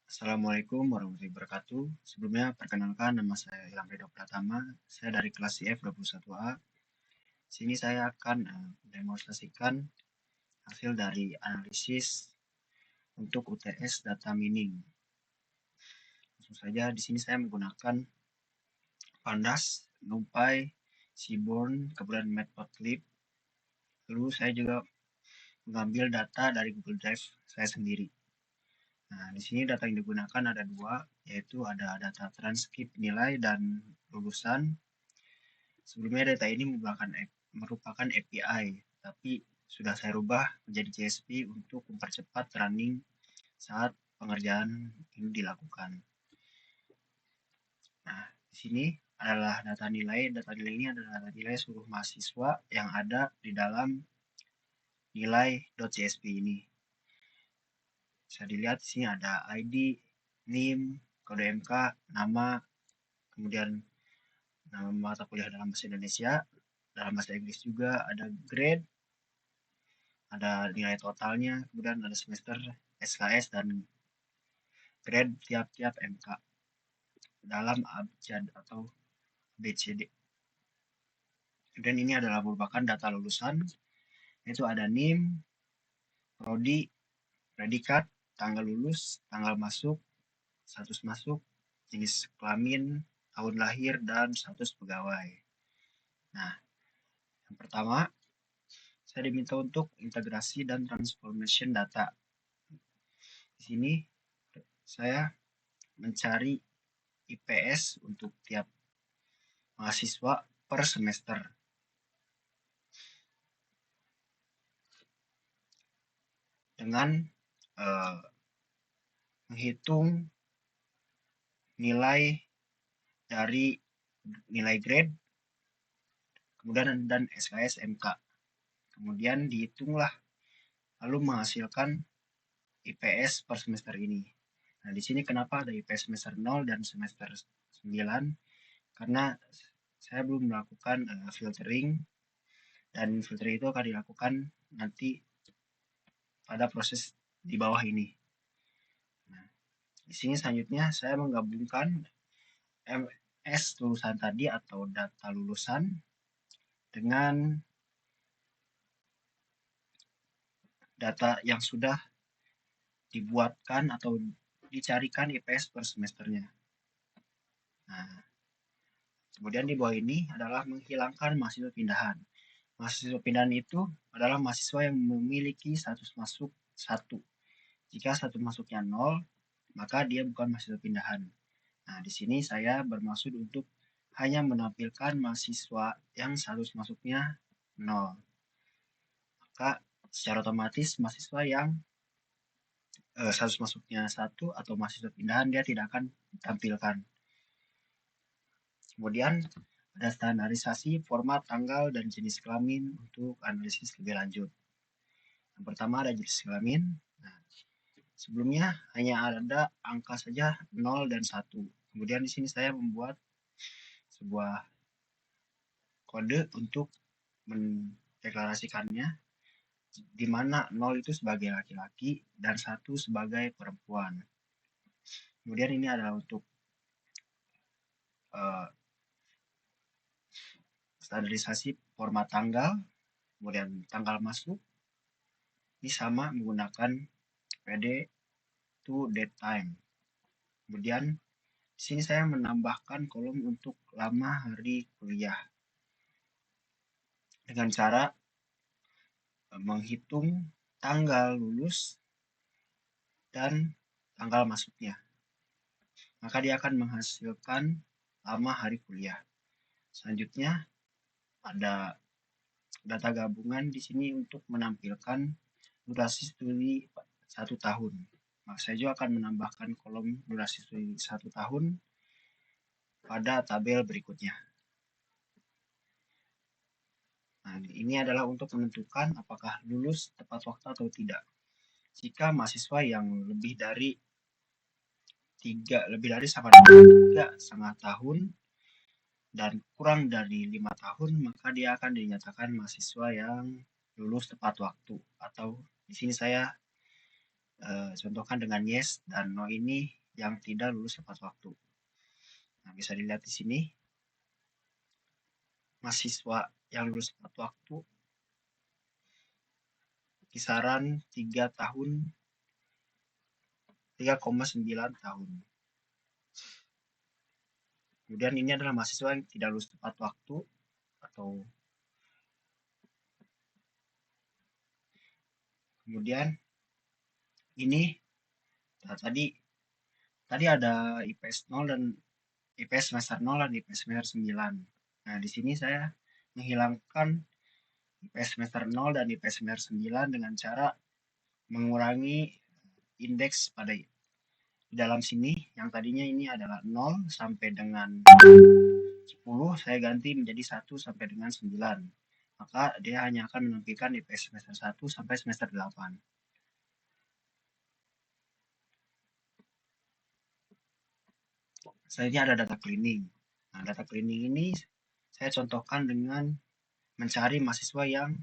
Assalamualaikum warahmatullahi wabarakatuh. Sebelumnya perkenalkan, nama saya Ilham Ridho Pratama. Saya dari kelas CF 21A. Sini saya akan mendemonstrasikan hasil dari analisis untuk UTS data mining. Langsung saja di sini saya menggunakan Pandas, NumPy, Seaborn, kemudian Matplotlib. Lalu saya juga mengambil data dari Google Drive saya sendiri. Nah, di sini data yang digunakan ada dua, yaitu ada data transkrip nilai dan lulusan. Sebelumnya data ini merupakan API, tapi sudah saya rubah menjadi JSP untuk mempercepat running saat pengerjaan ini dilakukan. Nah, di sini adalah data nilai. Data nilai ini adalah data nilai seluruh mahasiswa yang ada di dalam nilai.csp ini. Bisa dilihat di sini ada ID, NIM, kode MK, nama, kemudian nama mata kuliah dalam bahasa Indonesia, dalam bahasa Inggris juga ada grade, ada nilai totalnya, kemudian ada semester, SKS, dan grade tiap-tiap MK dalam abjad atau BCD. Kemudian ini adalah merupakan data lulusan, yaitu ada NIM, prodi, predikat, tanggal lulus, tanggal masuk, status masuk, jenis kelamin, tahun lahir, dan status pegawai. Nah, yang pertama, saya diminta untuk integrasi dan transformation data. Di sini saya mencari IPS untuk tiap mahasiswa per semester. Dengan menghitung nilai dari nilai grade, kemudian dan SKS MK. Kemudian dihitunglah, lalu menghasilkan IPS per semester ini. Nah, di sini kenapa ada IPS semester 0 dan semester 9? Karena saya belum melakukan filtering, dan filtering itu akan dilakukan nanti pada proses di bawah ini. Nah, di sini selanjutnya saya menggabungkan MS lulusan tadi atau data lulusan dengan data yang sudah dibuatkan atau dicarikan IPS per semesternya. Nah, kemudian di bawah ini adalah menghilangkan mahasiswa pindahan. Mahasiswa pindahan itu adalah mahasiswa yang memiliki status masuk 1. Jika status masuknya 0, maka dia bukan mahasiswa pindahan. Nah, di sini saya bermaksud untuk hanya menampilkan mahasiswa yang status masuknya 0. Maka secara otomatis mahasiswa yang status masuknya 1 atau mahasiswa pindahan dia tidak akan ditampilkan. Kemudian ada standarisasi format, tanggal, dan jenis kelamin untuk analisis lebih lanjut. Yang pertama ada jenis kelamin. Nah, sebelumnya hanya ada angka saja 0 dan 1. Kemudian di sini saya membuat sebuah kode untuk mendeklarasikannya, di mana 0 itu sebagai laki-laki dan 1 sebagai perempuan. Kemudian ini adalah untuk standarisasi format tanggal, kemudian tanggal masuk, ini sama menggunakan PD to date time. Kemudian di sini saya menambahkan kolom untuk lama hari kuliah dengan cara menghitung tanggal lulus dan tanggal masuknya. Maka dia akan menghasilkan lama hari kuliah. Selanjutnya ada data gabungan di sini untuk menampilkan durasi studi 1 tahun. Maka saya juga akan menambahkan kolom durasi studi 1 tahun pada tabel berikutnya. Nah, ini adalah untuk menentukan apakah lulus tepat waktu atau tidak. Jika mahasiswa yang lebih dari sama dengan 3,5 tahun dan kurang dari 5 tahun, maka dia akan dinyatakan mahasiswa yang lulus tepat waktu. Atau di sini saya contohkan dengan yes dan no ini yang tidak lulus tepat waktu. Nah, bisa dilihat di sini mahasiswa yang lulus tepat waktu kisaran 3,9 tahun. Kemudian ini adalah mahasiswa yang tidak lulus tepat waktu atau kemudian ini tadi ada IPS 0 dan IPS semester 0 dan IPS semester 9. Nah, di sini saya menghilangkan IPS semester 0 dan IPS semester 9 dengan cara mengurangi indeks pada di dalam sini yang tadinya ini adalah 0 sampai dengan 10, saya ganti menjadi 1 sampai dengan 9. Maka dia hanya akan menampilkan IPS semester 1 sampai semester 8. Selanjutnya ada data cleaning. Nah, data cleaning ini saya contohkan dengan mencari mahasiswa yang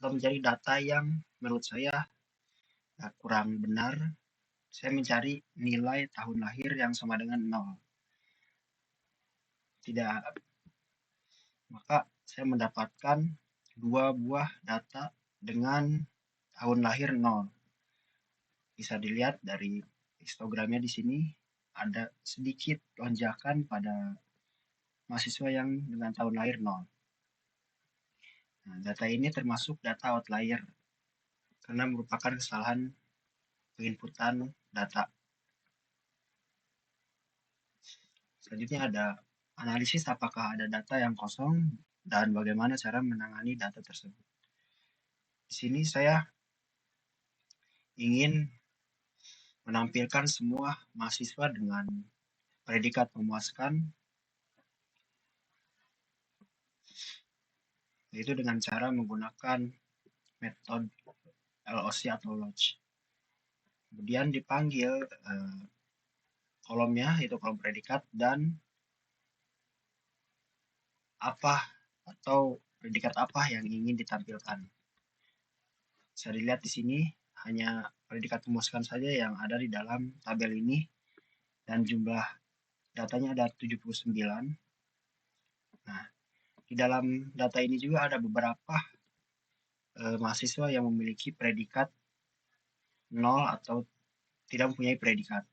atau mencari data yang menurut saya kurang benar. Saya mencari nilai tahun lahir yang sama dengan 0. Tidak, maka saya mendapatkan 2 buah data dengan tahun lahir 0. Bisa dilihat dari histogramnya di sini ada sedikit lonjakan pada mahasiswa yang dengan tahun lahir 0. Nah, data ini termasuk data outlier karena merupakan kesalahan penginputan data. Selanjutnya ada analisis apakah ada data yang kosong dan bagaimana cara menangani data tersebut. Di sini saya ingin menampilkan semua mahasiswa dengan predikat memuaskan, yaitu dengan cara menggunakan metode LOC atau Lodge. Kemudian dipanggil kolomnya, yaitu kolom predikat, dan apa atau predikat apa yang ingin ditampilkan. Bisa dilihat di sini hanya predikat memuaskan saja yang ada di dalam tabel ini dan jumlah datanya ada 79. Nah, di dalam data ini juga ada beberapa mahasiswa yang memiliki predikat 0 atau tidak mempunyai predikat.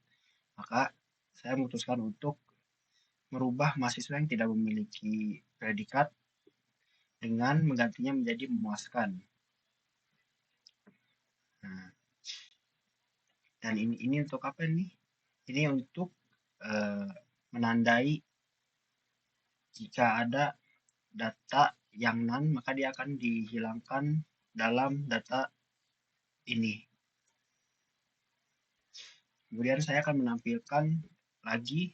Maka saya memutuskan untuk merubah mahasiswa yang tidak memiliki predikat dengan menggantinya menjadi memuaskan. Nah, dan ini untuk apa nih? Ini untuk menandai jika ada data yang none, maka dia akan dihilangkan dalam data ini. Kemudian saya akan menampilkan lagi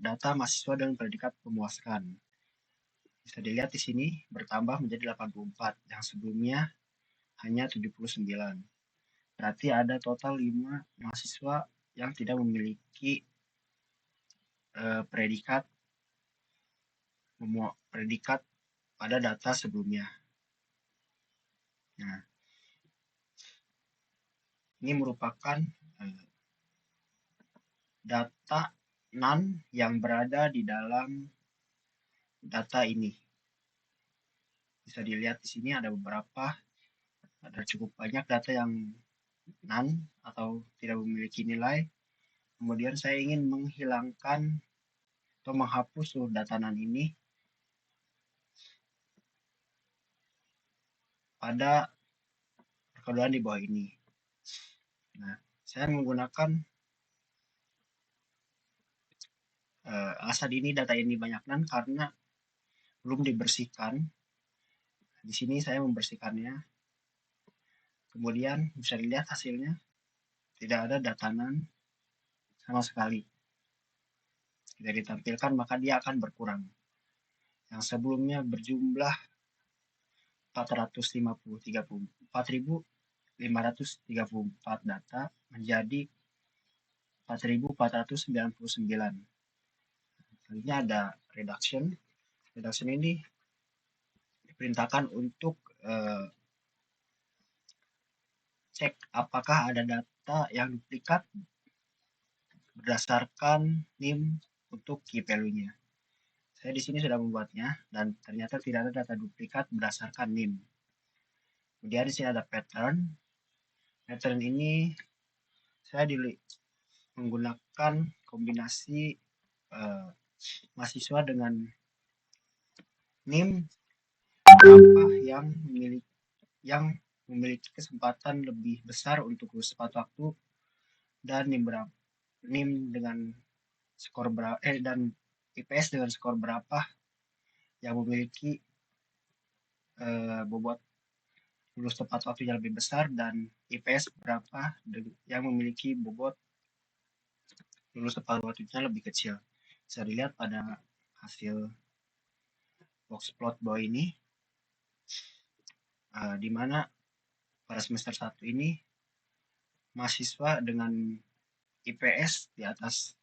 data mahasiswa dengan predikat memuaskan. Bisa dilihat di sini bertambah menjadi 84, yang sebelumnya hanya 79. Berarti ada total 5 mahasiswa yang tidak memiliki predikat pada data sebelumnya. Nah, ini merupakan data none yang berada di dalam data ini. Bisa dilihat di sini ada cukup banyak data yang none atau tidak memiliki nilai. Kemudian saya ingin menghilangkan atau menghapus seluruh data none ini pada perkodoan di bawah ini. Nah, saya menggunakan alasan ini data ini banyak none karena belum dibersihkan. Di sini saya membersihkannya. Kemudian bisa dilihat hasilnya tidak ada data none sama sekali. Tidak ditampilkan maka dia akan berkurang. Yang sebelumnya berjumlah 4.534 data menjadi 4.499. Selanjutnya ada reduction. Reduction ini diperintahkan untuk cek apakah ada data yang duplikat berdasarkan NIM untuk key value-nya. Saya di sini sudah membuatnya dan ternyata tidak ada data duplikat berdasarkan NIM. Kemudian di sini ada pattern. Pattern ini saya menggunakan kombinasi mahasiswa dengan NIM berapa yang memiliki kesempatan lebih besar untuk lulus tepat waktu, dan NIM dengan skor berapa dan IPS dengan skor berapa yang memiliki bobot lulus tepat waktunya lebih besar, dan IPS berapa yang memiliki bobot lulus tepat waktunya lebih kecil. Bisa dilihat pada hasil box plot bawah ini, di mana pada semester 1 ini mahasiswa dengan IPS di atas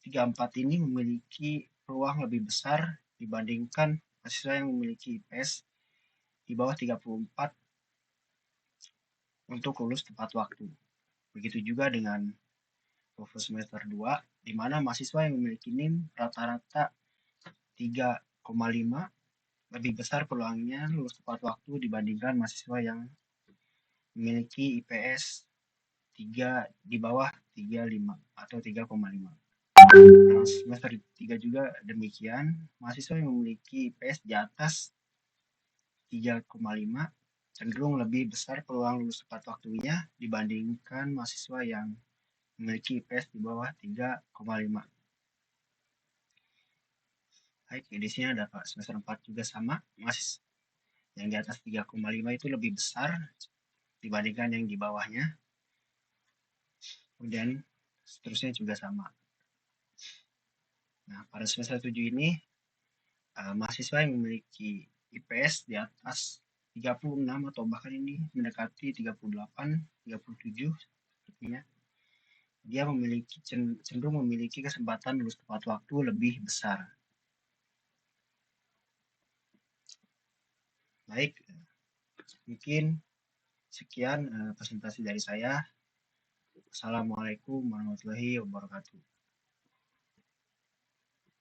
34 ini memiliki peluang lebih besar dibandingkan mahasiswa yang memiliki IPS di bawah 34 untuk lulus tepat waktu. Begitu juga dengan TOEFL semester 2, di mana mahasiswa yang memiliki NIM rata-rata 3,5 lebih besar peluangnya lulus tepat waktu dibandingkan mahasiswa yang memiliki IPS 3 di bawah 3,5 atau 3,5. Nah, semester 3 juga demikian, mahasiswa yang memiliki IPS di atas 3,5 cenderung lebih besar peluang lulus tepat waktunya dibandingkan mahasiswa yang memiliki IPS di bawah 3,5. Baik, di sini ada semester 4 juga sama, yang di atas 3,5 itu lebih besar dibandingkan yang di bawahnya. Kemudian seterusnya juga sama. Nah, pada semester 7 ini mahasiswa yang memiliki IPS di atas 36 atau bahkan ini mendekati 38, 37 sepertinya, dia cenderung memiliki kesempatan lulus tepat waktu lebih besar. Baik, mungkin sekian presentasi dari saya. Assalamualaikum warahmatullahi wabarakatuh.